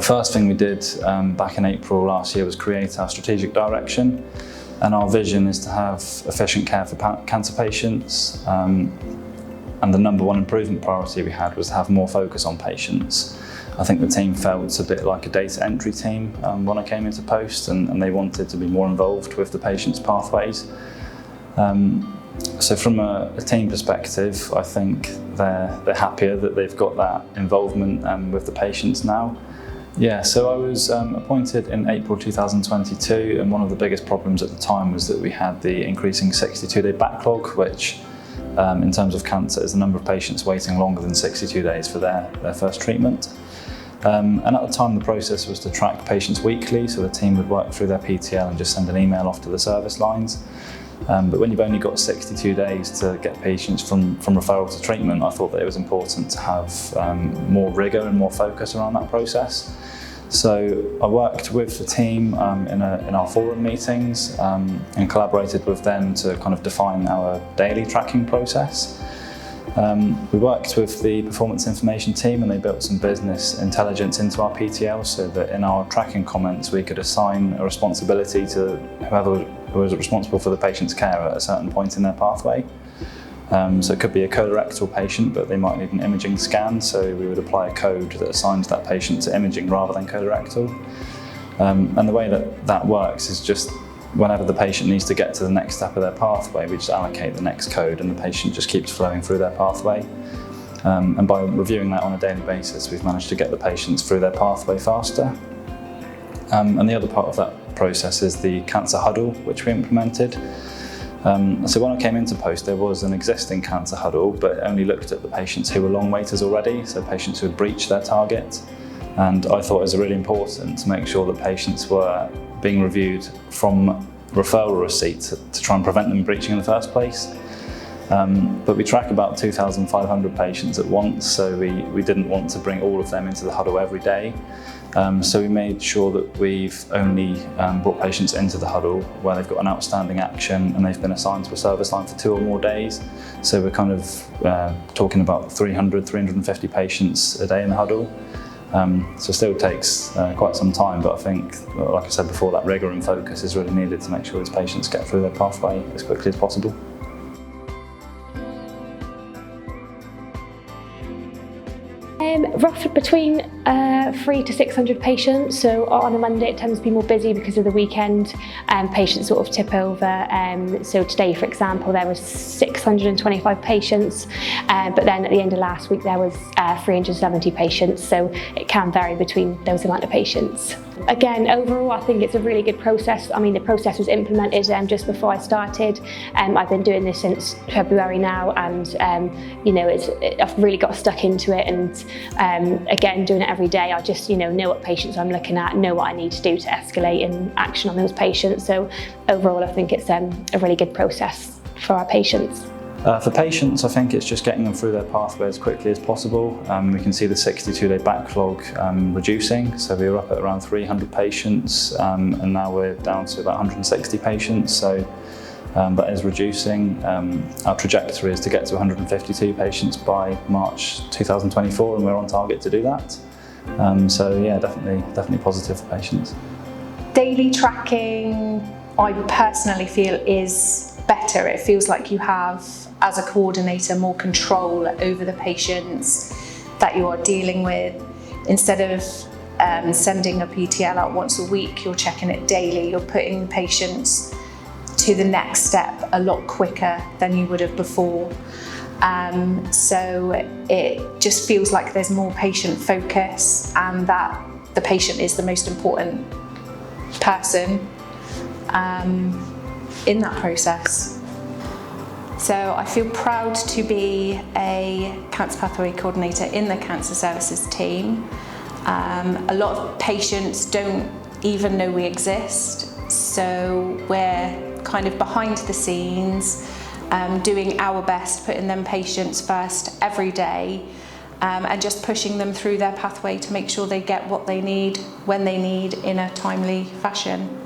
first thing we did back in April last year was create our strategic direction, and our vision is to have efficient care for cancer patients, and the number one improvement priority we had was to have more focus on patients. I think the team felt a bit like a data entry team when I came into post, and they wanted to be more involved with the patients' pathways. So from a team perspective, I think they're happier that they've got that involvement with the patients now. Yeah, so I was appointed in April 2022, and one of the biggest problems at the time was that we had the increasing 62-day backlog, which in terms of cancer is the number of patients waiting longer than 62 days for their first treatment. And at the time the process was to track patients weekly, so the team would work through their PTL and just send an email off to the service lines. But when you've only got 62 days to get patients from referral to treatment, I thought that it was important to have more rigour and more focus around that process. So I worked with the team in our forum meetings and collaborated with them to kind of define our daily tracking process. We worked with the performance information team, and they built some business intelligence into our PTL so that in our tracking comments we could assign a responsibility to whoever was responsible for the patient's care at a certain point in their pathway. So it could be a colorectal patient, but they might need an imaging scan, so we would apply a code that assigns that patient to imaging rather than colorectal. And the way that works is just whenever the patient needs to get to the next step of their pathway, we just allocate the next code and the patient just keeps flowing through their pathway. And by reviewing that on a daily basis, we've managed to get the patients through their pathway faster. And the other part of that process is the cancer huddle, which we implemented. So when I came into post, there was an existing cancer huddle, but it only looked at the patients who were long waiters already, so patients who had breached their target. And I thought it was really important to make sure that patients were being reviewed from referral receipt to try and prevent them breaching in the first place. But we track about 2,500 patients at once, so we didn't want to bring all of them into the huddle every day. So we made sure that we've only brought patients into the huddle where they've got an outstanding action and they've been assigned to a service line for 2 or more days. So we're kind of talking about 300, 350 patients a day in the huddle. So it still takes quite some time, but I think, like I said before, that rigour and focus is really needed to make sure these patients get through their pathway as quickly as possible. Roughly between 300 to 600 patients, so on a Monday it tends to be more busy because of the weekend, patients sort of tip over. So today, for example, there was 625 patients, but then at the end of last week there was 370 patients, so it can vary between those amount of patients. Again, overall I think it's a really good process. I mean, the process was implemented just before I started. I've been doing this since February now, and you know, I've really got stuck into it, and again, doing it every day, I just know what patients I'm looking at, know what I need to do to escalate and action on those patients. So overall I think it's a really good process for our patients. For patients, I think it's just getting them through their pathway as quickly as possible. We can see the 62-day backlog reducing, so we were up at around 300 patients, and now we're down to about 160 patients, so that is reducing. Our trajectory is to get to 152 patients by March 2024, and we're on target to do that. So yeah, definitely positive for patients. Daily tracking, I personally feel, is better. It feels like you have, as a coordinator, more control over the patients that you are dealing with. Instead of sending a PTL out once a week, you're checking it daily. You're putting patients to the next step a lot quicker than you would have before. So it just feels like there's more patient focus, and that the patient is the most important person in that process. So I feel proud to be a Cancer Pathway Coordinator in the Cancer Services team. A lot of patients don't even know we exist, so we're kind of behind the scenes, doing our best, putting them patients first every day, and just pushing them through their pathway to make sure they get what they need when they need in a timely fashion.